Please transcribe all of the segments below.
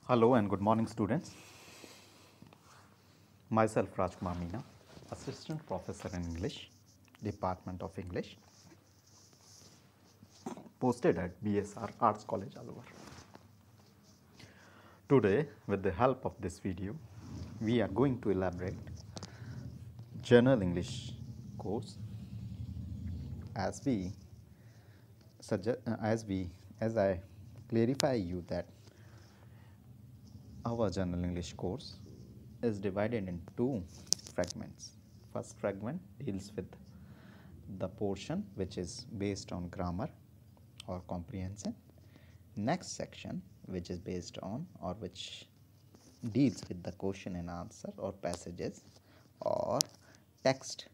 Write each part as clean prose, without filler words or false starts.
Hello and good morning, students. Myself Rajkumar Meena, Assistant Professor in English, Department of English, posted at BSR Arts College, Alwar. Today, with the help of this video, we are going to elaborate General English course as I clarify you that our General English course is divided in two fragments. First fragment deals with the portion which is based on grammar or comprehension. Next section which is based on or which deals with the question and answer or passages or text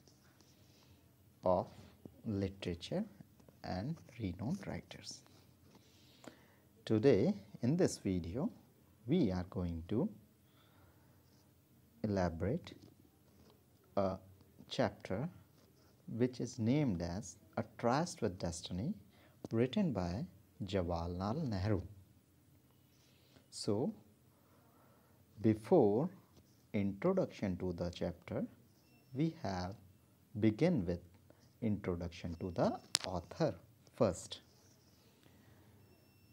of literature and renowned writers. Today in this video we are going to elaborate a chapter which is named as A Tryst with Destiny, written by Jawaharlal Nehru. So, before introduction to the chapter, we have begin with introduction to the author first.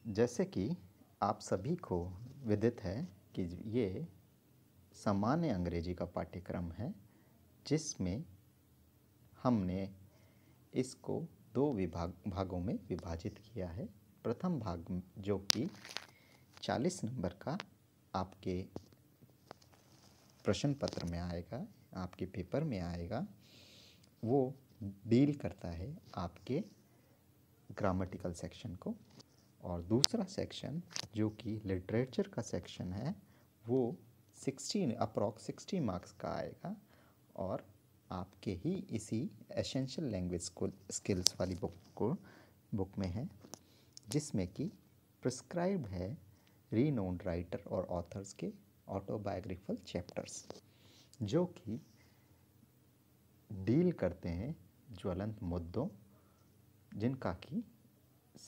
जैसे कि आप सभी को विदित है कि ये सामान्य अंग्रेजी का पाठ्यक्रम है जिसमें हमने इसको दो भागों में विभाजित किया है। प्रथम भाग जो कि 40 नंबर का आपके प्रश्न पत्र में आएगा, आपके पेपर में आएगा, वो डील करता है आपके ग्रामेटिकल सेक्शन को, और दूसरा सेक्शन जो कि लिटरेचर का सेक्शन है वो 60 मार्क्स का आएगा और आपके ही इसी एसेंशियल लैंग्वेज स्किल्स वाली बुक में है, जिसमें कि प्रिस्क्राइब है रीनोन्ड राइटर और ऑथर्स के ऑटोबायोग्राफिकल चैप्टर्स जो कि डील करते हैं ज्वलंत मुद्दों जिनका की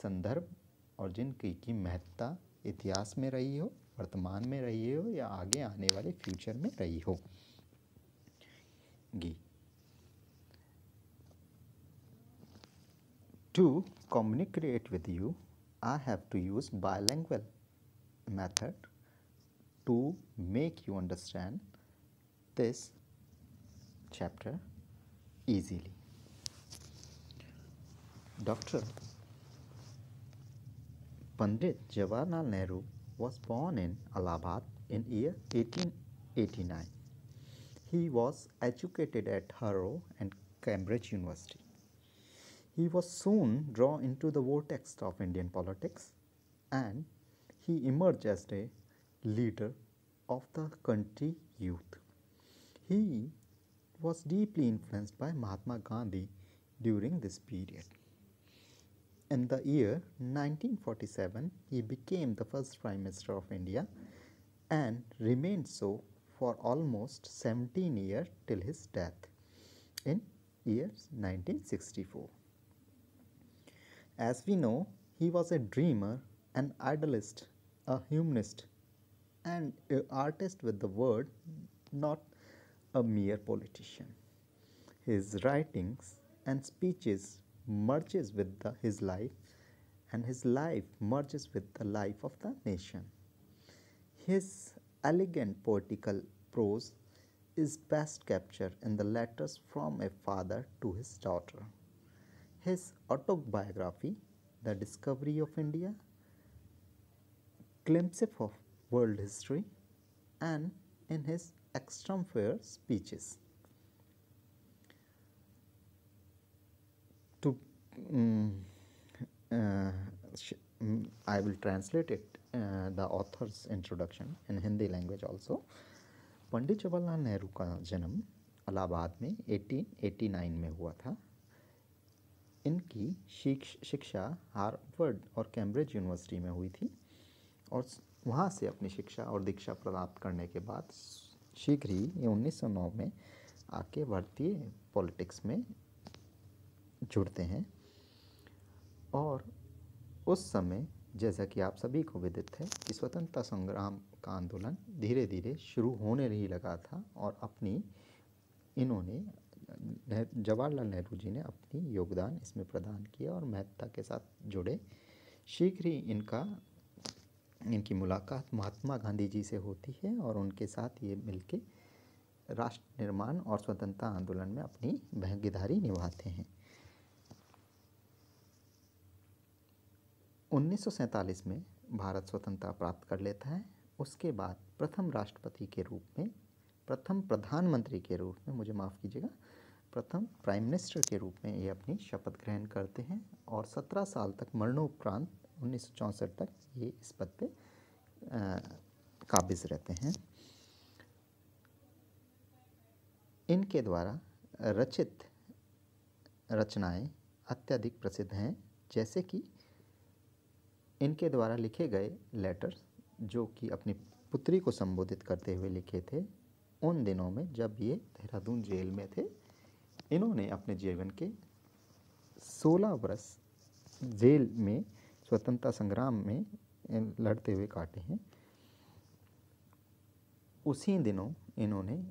संदर्भ और जिनकी की महत्ता इतिहास में रही हो, वर्तमान में रही हो या आगे आने वाले फ्यूचर में रही हो। To communicate with you, I have to use bilingual method to make you understand this chapter easily. Dr. Pandit Jawaharlal Nehru was born in Allahabad in year 1889. He was educated at Harrow and Cambridge University. He was soon drawn into the vortex of Indian politics and he emerged as a leader of the country youth. He was deeply influenced by Mahatma Gandhi during this period. In the year 1947, he became the first Prime Minister of India and remained so for almost 17 years till his death in year 1964. As we know, he was a dreamer, an idealist, a humanist, and an artist with the word, not a mere politician. His writings and speeches merges with his life, and his life merges with the life of the nation. His elegant poetical prose is best captured in the letters from a father to his daughter. His autobiography, The Discovery of India, Glimpses of World History, and in his extempore speeches. I will translate it, the author's introduction in Hindi language also. Pandit Jawaharlal Nehru का जन्म इलाहाबाद में 1889 में हुआ था। इनकी शिक्षा Harvard और Cambridge university में हुई थी और वहाँ से अपनी शिक्षा और दीक्षा प्राप्त करने के बाद शीघ्र ही 1909 में आके भारतीय पॉलिटिक्स में जुड़ते हैं और उस समय जैसा कि आप सभी को विदित है कि स्वतंत्रता संग्राम का आंदोलन धीरे धीरे शुरू होने ही लगा था और इन्होंने जवाहरलाल नेहरू जी ने अपनी योगदान इसमें प्रदान किया और महत्ता के साथ जुड़े। शीघ्र ही इनकी मुलाकात महात्मा गांधी जी से होती है और उनके साथ ये मिलके राष्ट्र निर्माण और स्वतंत्रता आंदोलन में अपनी भागीदारी निभाते हैं। 1947 में भारत स्वतंत्रता प्राप्त कर लेता है। उसके बाद प्रथम प्रधानमंत्री के रूप में, मुझे माफ़ कीजिएगा, प्रथम प्राइम मिनिस्टर के रूप में ये अपनी शपथ ग्रहण करते हैं और 17 साल तक मरणोपरांत 1964 तक ये इस पद पे काबिज रहते हैं। इनके द्वारा रचित रचनाएं अत्यधिक प्रसिद्ध हैं, जैसे कि इनके द्वारा लिखे गए लेटर्स जो कि अपनी पुत्री को संबोधित करते हुए लिखे थे उन दिनों में जब ये देहरादून जेल में थे। इन्होंने अपने जीवन के 16 वर्ष जेल में स्वतंत्रता संग्राम में लड़ते हुए काटे हैं। उसी दिनों इन्होंने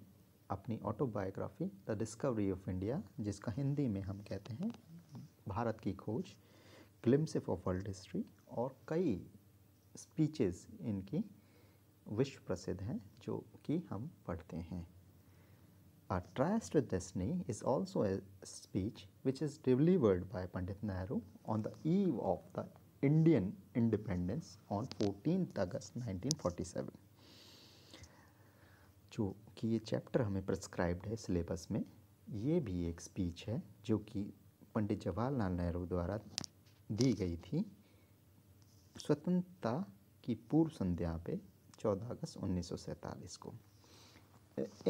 अपनी autobiography the discovery of India, जिसका हिंदी में हम कहते हैं भारत की खोज, ग्लिम्स ऑफ वर्ल्ड हिस्ट्री, और कई स्पीचेस इनकी विश्व प्रसिद्ध हैं जो कि हम पढ़ते हैं। A Tryst to Destiny is also a speech which is delivered by Pandit Nehru on the eve of the Indian independence on 14th August 1947। जो कि ये चैप्टर हमें प्रिस्क्राइब्ड है सिलेबस में। ये भी एक स्पीच है जो कि पंडित जवाहरलाल नेहरू द्वारा दी गई थी स्वतंत्रता की पूर्व संध्या पे 14 अगस्त 1947 को।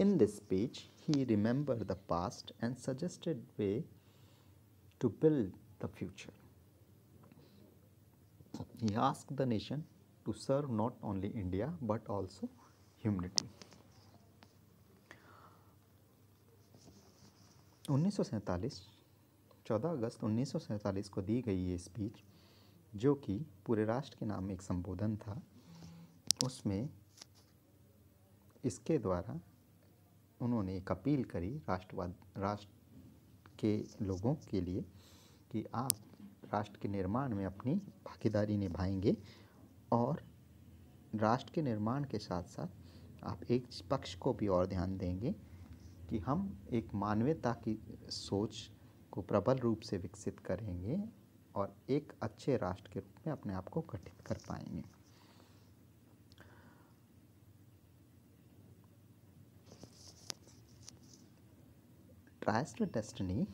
In this speech, he remembered the past and suggested way to build the future. He asked the nation to serve not only India but also humanity. 1947 14 अगस्त 1947 को दी गई ये स्पीच, जो कि पूरे राष्ट्र के नाम एक संबोधन था, उसमें इसके द्वारा उन्होंने एक अपील करी राष्ट्र के लोगों के लिए कि आप राष्ट्र के निर्माण में अपनी भागीदारी निभाएंगे और राष्ट्र के निर्माण के साथ साथ आप एक पक्ष को भी और ध्यान देंगे कि हम एक मानवता की सोच को प्रबल रूप से विकसित करेंगे और एक अच्छे राष्ट्र के रूप में अपने आप को गठित कर पाएंगे। Tryst to Destiny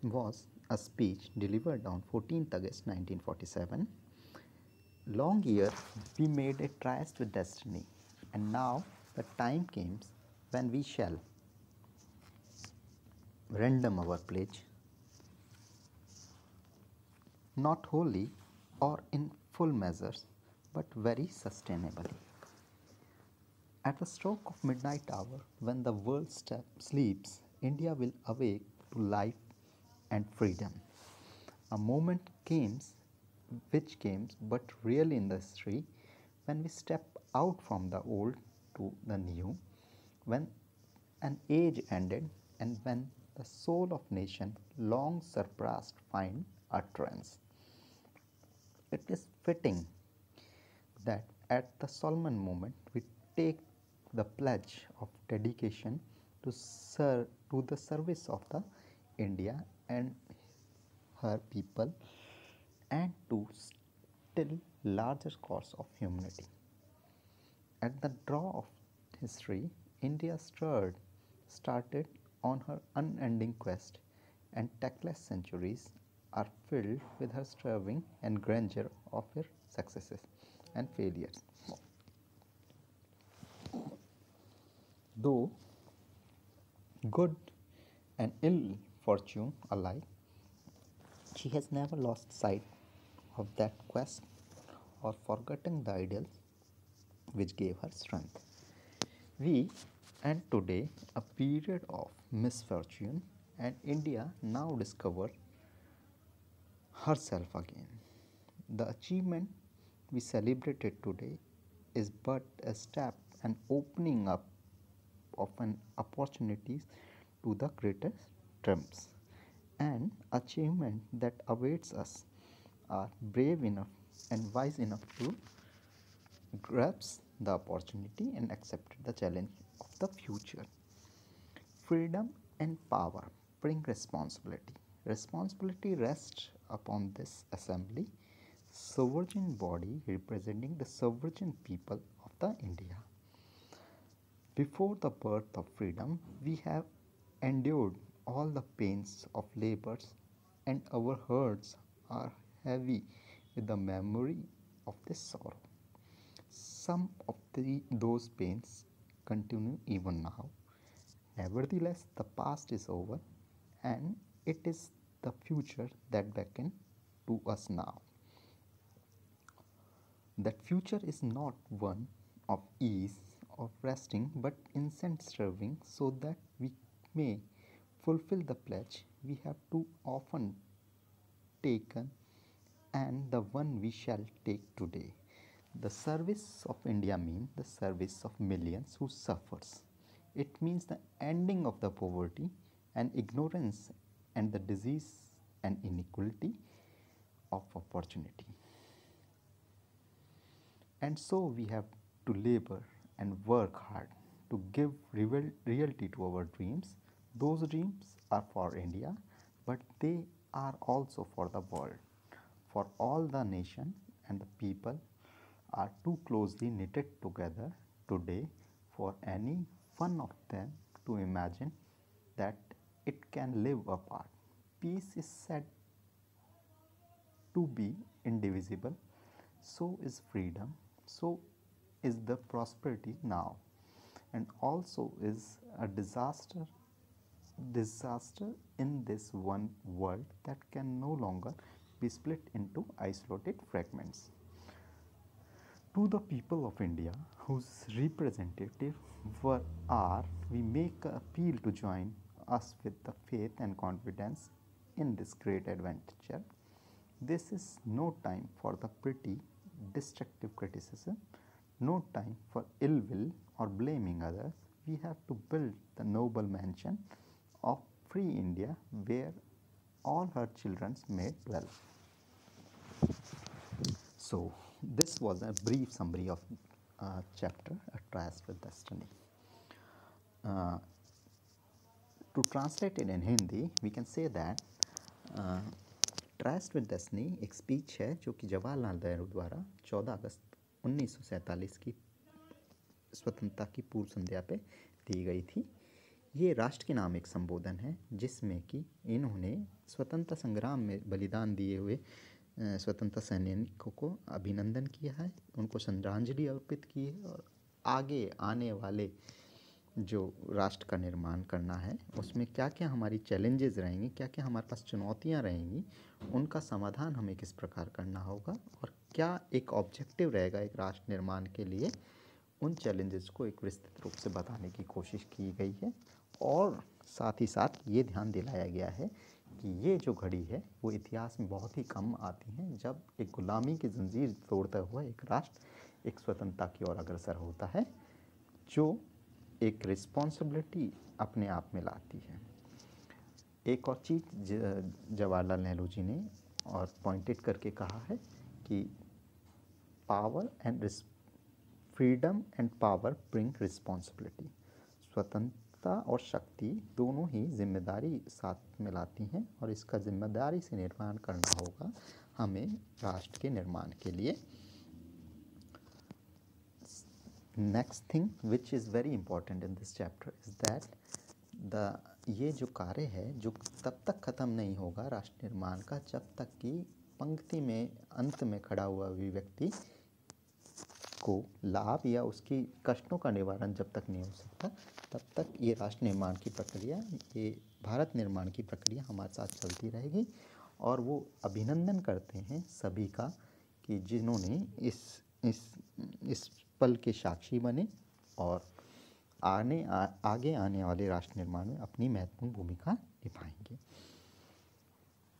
was a speech delivered on 14th August 1947. Long year we made a tryst with destiny, and now the time comes when we shall render our pledge, not wholly or in full measures, but very sustainably. At the stroke of midnight hour, when the world sleeps, India will awake to life and freedom. A moment which came but really in the history, when we step out from the old to the new, when an age ended and when the soul of nation long surpassed find utterance. It is fitting that at the solemn moment we take the pledge of dedication to the service of the India and her people and to still larger cause of humanity. At the draw of history, India started on her unending quest, and tactless centuries are filled with her striving and grandeur of her successes and failures. Though good and ill fortune alike, she has never lost sight of that quest or forgotten the ideals which gave her strength. We end today a period of misfortune, and India now discovers herself again. The achievement we celebrated today is but a step and opening up of an opportunities to the greatest dreams and achievement that awaits us are brave enough and wise enough to grasp the opportunity and accept the challenge of the future. Freedom and power bring responsibility. Responsibility rests upon this assembly, sovereign body representing the sovereign people of the India. Before the birth of freedom, we have endured all the pains of labors, and our hearts are heavy with the memory of this sorrow. Some of those pains continue even now. Nevertheless, the past is over, and it is the future that beckons to us now. That future is not one of ease, of resting, but incessant serving, so that we may fulfill the pledge we have too often taken and the one we shall take today. The service of India means the service of millions who suffers. It means the ending of the poverty and ignorance and the disease and inequality of opportunity. And so we have to labor and work hard to give reality to our dreams. Those dreams are for India, but they are also for the world. For all the nation and the people are too closely knitted together today for any one of them to imagine that it can live apart. Peace is said to be indivisible, so is freedom, so is the prosperity now, and also is a disaster in this one world that can no longer be split into isolated fragments. To the people of India, whose representative we make an appeal to join us with the faith and confidence in this great adventure. This is no time for the petty, destructive criticism, no time for ill will or blaming others. We have to build the noble mansion of free India where all her children may dwell. So, this was a brief summary of chapter A Tryst with Destiny. To translate it in Hindi, we can say that trust with destiny एक speech है जो कि जवाहरलाल नेहरू द्वारा 14 अगस्त 1947 की स्वतंत्रता की पूर्व संध्या पे दी गई थी। ये राष्ट्र के नाम एक संबोधन है जिसमें कि इन्होंने स्वतंत्रता संग्राम में बलिदान दिए हुए स्वतंत्रता सैनिकों को अभिनंदन किया है, उनको श्रद्धांजलि अर्पित की है और आगे आने वाले जो राष्ट्र का निर्माण करना है उसमें क्या क्या हमारी चैलेंजेस रहेंगी, क्या क्या हमारे पास चुनौतियां रहेंगी, उनका समाधान हमें किस प्रकार करना होगा और क्या एक ऑब्जेक्टिव रहेगा एक राष्ट्र निर्माण के लिए, उन चैलेंजेस को एक विस्तृत रूप से बताने की कोशिश की गई है। और साथ ही साथ ये ध्यान दिलाया गया है कि ये जो घड़ी है वो इतिहास में बहुत ही कम आती हैं जब एक गुलामी की जंजीर तोड़ता हुआ एक राष्ट्र एक स्वतंत्रता की ओर अग्रसर होता है, जो एक रिस्पॉन्सिबिलिटी अपने आप में लाती है। एक और चीज़ जवाहरलाल नेहरू जी ने और पॉइंटेड करके कहा है कि power and freedom and power bring responsibility. स्वतंत्रता और शक्ति दोनों ही जिम्मेदारी साथ में लाती हैं और इसका जिम्मेदारी से निर्माण करना होगा हमें राष्ट्र के निर्माण के लिए। Next thing which is very important in this chapter is that ये जो कार्य है जो तब तक ख़त्म नहीं होगा राष्ट्र निर्माण का जब तक कि पंक्ति में अंत में खड़ा हुआ भी व्यक्ति को लाभ या उसकी कष्टों का निवारण जब तक नहीं हो सकता तब तक ये राष्ट्र निर्माण की प्रक्रिया, ये भारत निर्माण की प्रक्रिया हमारे साथ चलती रहेगी। और वो अभिनंदन करते हैं सभी का कि जिन्होंने इस पल के साक्षी बने और आगे आने वाले राष्ट्र निर्माण में अपनी महत्वपूर्ण भूमिका निभाएंगे।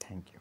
Thank you.